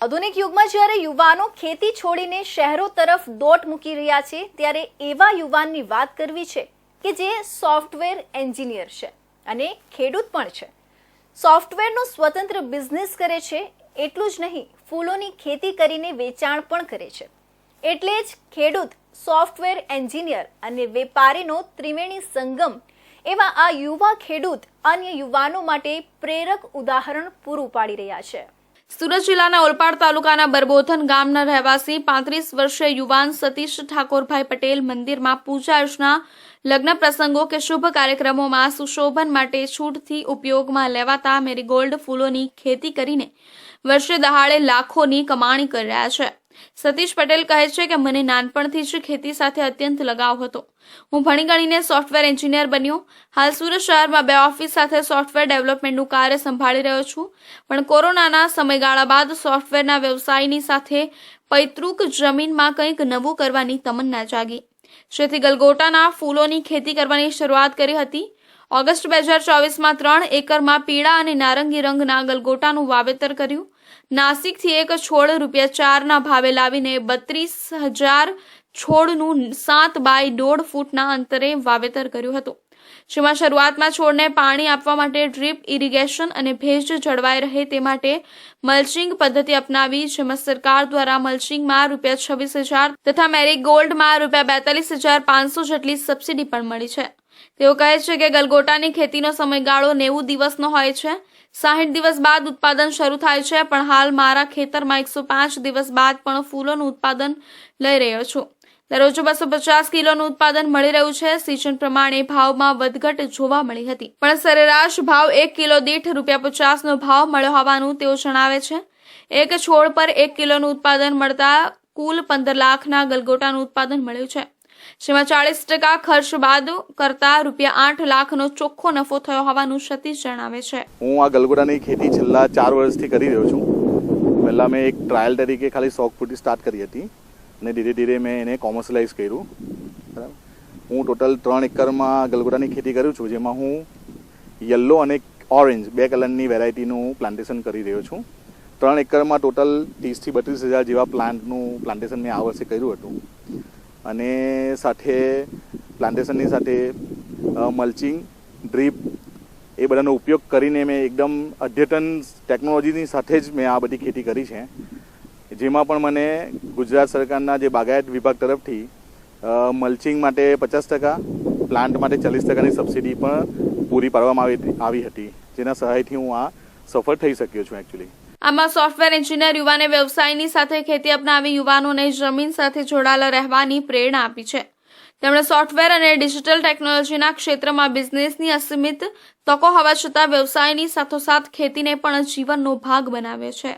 આધુનિક યુગમાં જ્યારે યુવાનો ખેતી છોડીને શહેરો તરફ દોટ મૂકી રહ્યા છે ત્યારે એવા યુવાનની વાત કરવી છે કે જે સોફ્ટવેર એન્જિનિયર છે અને ખેડૂત પણ છે. સોફ્ટવેરનો સ્વતંત્ર બિઝનેસ કરે છે. એટલું જ નહીં, ફૂલોની ખેતી કરીને વેચાણ પણ કરે છે. એટલે જ ખેડૂત, સોફ્ટવેર એન્જિનિયર અને વેપારીનો ત્રિવેણી સંગમ એવા આ યુવા ખેડૂત અન્ય યુવાનો માટે પ્રેરક ઉદાહરણ પૂરું પાડી રહ્યા છે. સુરત જિલ્લાના ઓલપાડ તાલુકાના બરબોથન ગામના રહેવાસી 35 વર્ષીય યુવાન સતીશ ઠાકોરભાઈ પટેલ મંદિરમાં પૂજા અર્ચના, લગ્ન પ્રસંગો કે શુભ કાર્યક્રમોમાં સુશોભન માટે છૂટથી ઉપયોગમાં લેવાતા મેરીગોલ્ડ ફૂલોની ખેતી કરીને વર્ષે દહાડે લાખોની કમાણી કરી રહ્યા છે. સતીશ પટેલ કહે છે કે મને નાનપણથી જ ખેતી સાથે અત્યંત લગાવ હતો. હું ભણી ગણીને સોફ્ટવેર એન્જિનિયર બન્યો. હાલ સુરત શહેરમાં 2 ઓફિસ સાથે સોફ્ટવેર ડેવલપમેન્ટનું કાર્ય સંભાળી રહ્યો છું. પણ કોરોનાના સમયગાળા બાદ સોફ્ટવેરના વ્યવસાયની સાથે પૈતૃક જમીનમાં કંઈક નવું કરવાની તમન્ના જાગી, જેથી ગલગોટાના ફૂલોની ખેતી કરવાની શરૂઆત કરી હતી. ઓગસ્ટ 2024માં 3 એકરમાં પીળા અને નારંગી રંગના ગલગોટાનું વાવેતર કર્યું. નાસિકથી એક છોડ ₹4ના ભાવે લાવીને 32,000 છોડનું 7 બાય 1.5 ફૂટના અંતરે વાવેતર કર્યું હતું. જેમાં શરૂઆતમાં છોડને પાણી આપવા માટે ડ્રીપ ઇરિગેશન અને ભેજ જળવાઈ રહે તે માટે મલ્ચિંગ પદ્ધતિ અપનાવી, જેમાં સરકાર દ્વારા મલ્ચિંગમાં ₹26,000 તથા મેરીગોલ્ડમાં ₹42,500 જેટલી સબસિડી પણ મળી છે. તેઓ કહે છે કે ગલગોટાની ખેતીનો સમયગાળો 90 દિવસનો હોય છે. 60 દિવસ બાદ ઉત્પાદન શરૂ થાય છે, પણ હાલ મારા ખેતરમાં 105 દિવસ બાદ પણ ફૂલોનું ઉત્પાદન લઈ રહ્યો છું. દરરોજ 250 કિલોનું ઉત્પાદન મળી રહ્યું છે. સિઝન પ્રમાણે ભાવમાં વધઘટ જોવા મળી હતી, પણ સરેરાશ ભાવ 1 કિલો દીઠ ₹50નો ભાવ મળ્યો હોવાનું તેઓ જણાવે છે. એક છોડ પર 1 કિલોનું ઉત્પાદન મળતા કુલ 15 લાખના ગલગોટાનું ઉત્પાદન મળ્યું છે, જેમાં 40% ખર્ચ બાદ કરતા ₹8 લાખનો ચોખ્ખો નફો થયો હોવાનું સતીશ જણાવે છે. હું આ ગલગોટાની ખેતી છેલ્લા 4 વર્ષથી કરી રહ્યો છું. પહેલાં મેં એક ટ્રાયલ તરીકે ખાલી શોખ પૂરતી સ્ટાર્ટ કરી હતી અને ધીરે ધીરે મેં એને કોમર્શિયલાઇઝ કર્યું. બરાબર. હું ટોટલ 3 એકરમાં ગલગોટાની ખેતી કરું છું, જેમાં હું યલો અને ઓરેન્જ 2 કલરની વેરાયટીનું પ્લાન્ટેશન કરી રહ્યો છું. 3 એકરમાં ટોટલ 30,000 થી 32,000 જેવા પ્લાન્ટનું પ્લાન્ટેશન મેં આ વર્ષે કર્યું હતું. અને સાથે પ્લાન્ટેશનની સાથે મલ્ચિંગ, ડ્રીપ એ બધાનો ઉપયોગ કરીને મેં એકદમ અદ્યતન ટેકનોલોજીની સાથે જ મેં આ બધી ખેતી કરી છે. જેમાં પણ મને ગુજરાત સરકારના જે બાગાયત વિભાગ તરફથી મલ્ચિંગ માટે 50%, પ્લાન્ટ માટે 40%ની સબસિડી પણ પૂરી પાડવામાં આવી હતી, જેના સહાયથી હું આ સફળ થઈ શક્યો છું એકચ્યુઅલી. આમાં સોફ્ટવેર એન્જિનિયર યુવાને વ્યવસાયની સાથે ખેતી અપનાવી યુવાનોને જમીન સાથે જોડાયેલા રહેવાની પ્રેરણા આપી છે. તેમણે સોફ્ટવેર અને ડિજિટલ ટેકનોલોજીના ક્ષેત્રમાં બિઝનેસની અસીમિત તકો હોવા છતાં વ્યવસાયની સાથોસાથ ખેતીને પણ જીવનનો ભાગ બનાવ્યો છે.